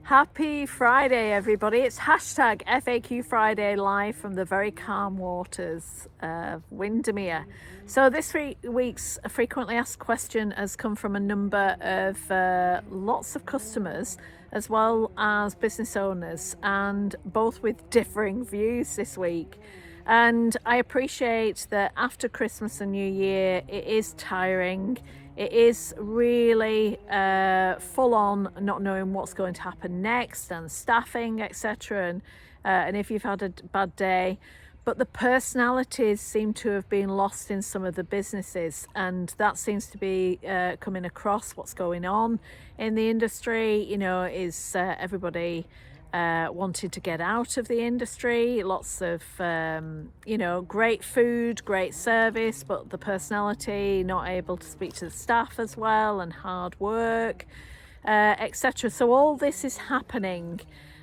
Happy Friday, everybody. It's hashtag FAQ Friday live from the very calm waters of Windermere. So this week's frequently asked question has come from a number of lots of customers as well as business owners, and both with differing views this week. And I appreciate that after Christmas and New Year, it is tiring. It is really full on, not knowing what's going to happen next, and staffing, etc. And if you've had a bad day, but the personalities seem to have been lost in some of the businesses, and that seems to be coming across what's going on in the industry. Is everybody wanted to get out of the industry? Lots of great food, great service, but the personality, not able to speak to the staff as well, and hard work, etc. So all this is happening,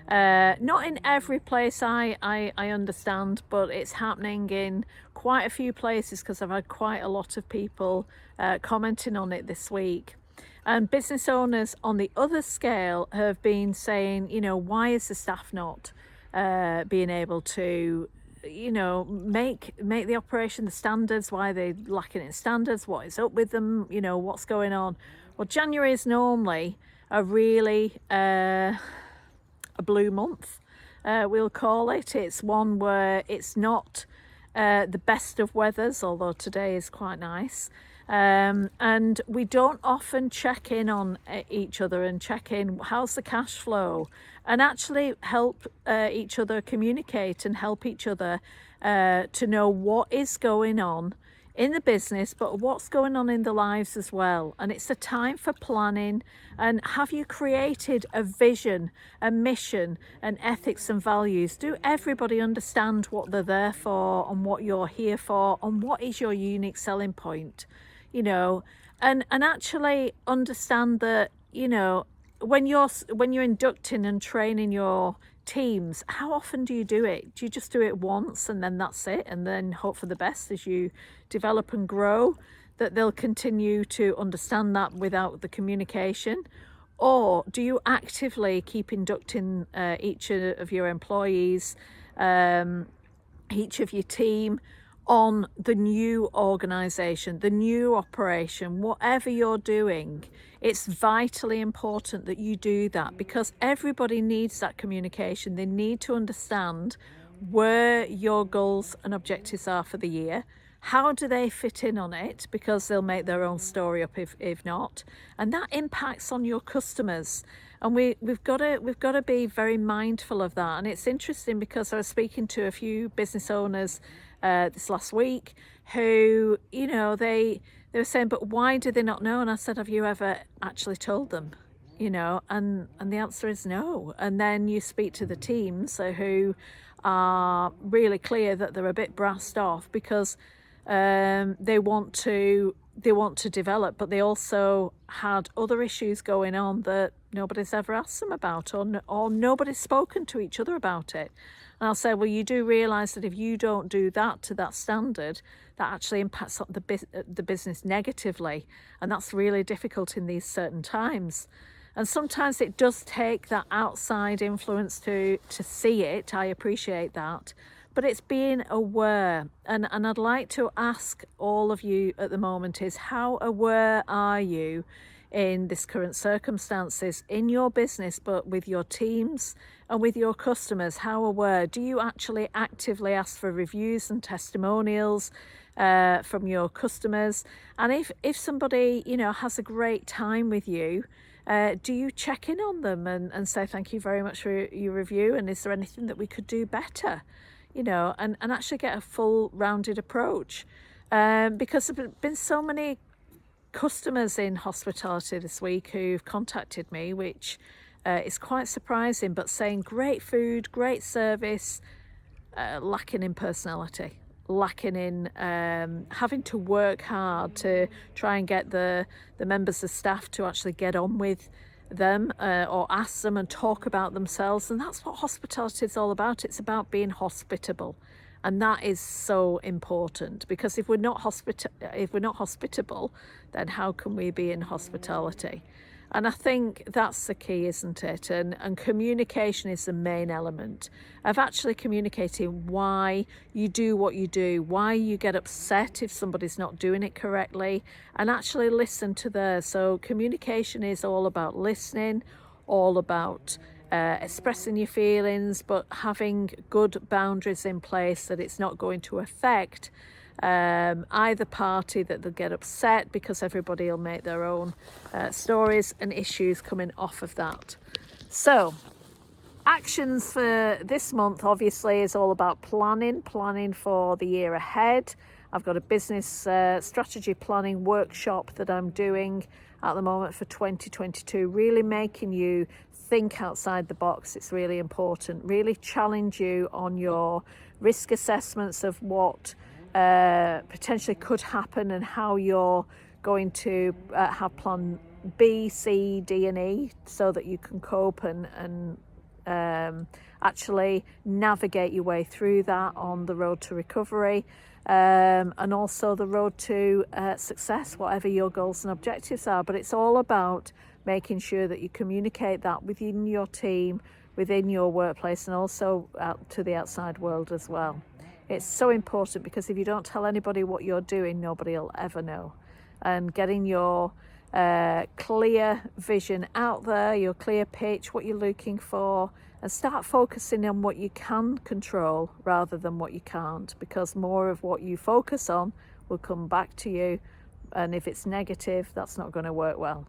not in every place I understand, but it's happening in quite a few places, because I've had quite a lot of people commenting on it this week. And business owners on the other scale have been saying, why is the staff not being able to, make the operation, the standards? Why are they lacking in standards? What is up with them? What's going on? Well, January is normally a really a blue month, we'll call it. It's one where it's not the best of weathers, although today is quite nice. And we don't often check in on each other and check in, how's the cash flow, and actually help each other communicate and help each other to know what is going on in the business, but what's going on in the lives as well. And it's a time for planning. And have you created a vision, a mission, and ethics and values? Do everybody understand what they're there for, and what you're here for, and what is your unique selling point? And actually understand that, when you're inducting and training your teams, how often do you do it? Do you just do it once and then that's it, and then hope for the best as you develop and grow, that they'll continue to understand that without the communication? Or do you actively keep inducting each of your employees, each of your team, on the new organisation, the new operation, whatever you're doing? It's vitally important that you do that, because everybody needs that communication. They need to understand where your goals and objectives are for the year. How do they fit in on it? Because they'll make their own story up if not, and that impacts on your customers. And we've got to be very mindful of that. And it's interesting, because I was speaking to a few business owners this last week who, they were saying, but why do they not know? And I said, have you ever actually told them? And the answer is no. And then you speak to the teams who are really clear that they're a bit brassed off, because they want to develop, but they also had other issues going on that nobody's ever asked them about, or nobody's spoken to each other about it. And I'll say, well, you do realise that if you don't do that to that standard, that actually impacts on the business negatively, and that's really difficult in these certain times. And sometimes it does take that outside influence to see it. I appreciate that. But it's being aware. And I'd like to ask all of you at the moment is, how aware are you in this current circumstances in your business, but with your teams and with your customers? How aware? Do you actually actively ask for reviews and testimonials from your customers? And if somebody, has a great time with you, do you check in on them and say, thank you very much for your review, and is there anything that we could do better? And actually get a full rounded approach, because there have been so many customers in hospitality this week who've contacted me, which is quite surprising, but saying great food, great service, lacking in personality, lacking in having to work hard to try and get the members of staff to actually get on with them, or ask them and talk about themselves. And that's what hospitality is all about. It's about being hospitable, and that is so important, because if we're not hospitable, then how can we be in hospitality? And I think that's the key, isn't it? And communication is the main element of actually communicating why you do what you do, why you get upset if somebody's not doing it correctly, and actually listen to theirs. So communication is all about listening, all about expressing your feelings, but having good boundaries in place that it's not going to affect either party, that they'll get upset, because everybody will make their own stories and issues coming off of that. So actions for this month obviously is all about planning for the year ahead. I've got a business strategy planning workshop that I'm doing at the moment for 2022, really making you think outside the box. It's really important, really challenge you on your risk assessments of what potentially could happen and how you're going to have plan B, C, D and E so that you can cope and actually navigate your way through that on the road to recovery, and also the road to success, whatever your goals and objectives are. But it's all about making sure that you communicate that within your team, within your workplace, and also out to the outside world as well. It's so important, because if you don't tell anybody what you're doing, nobody will ever know. And getting your clear vision out there, your clear pitch, what you're looking for, and start focusing on what you can control rather than what you can't, because more of what you focus on will come back to you, and if it's negative, that's not going to work well.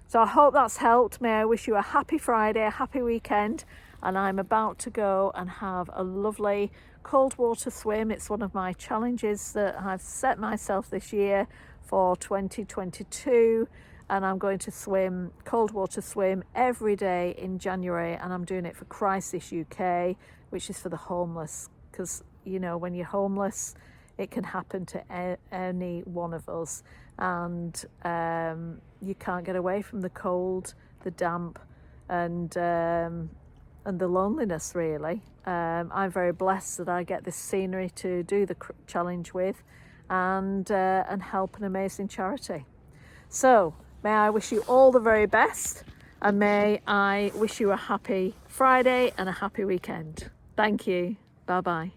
So I hope that's helped. May I wish you a happy Friday, a happy weekend, and I'm about to go and have a lovely cold water swim. It's one of my challenges that I've set myself this year for 2022, and I'm going to swim, cold water swim, every day in January, and I'm doing it for Crisis UK, which is for the homeless, because you know, when you're homeless, it can happen to any one of us, and you can't get away from the cold, the damp, and the loneliness, really. I'm very blessed that I get this scenery to do the challenge with, and help an amazing charity. So may I wish you all the very best, and may I wish you a happy Friday and a happy weekend. Thank you. Bye bye.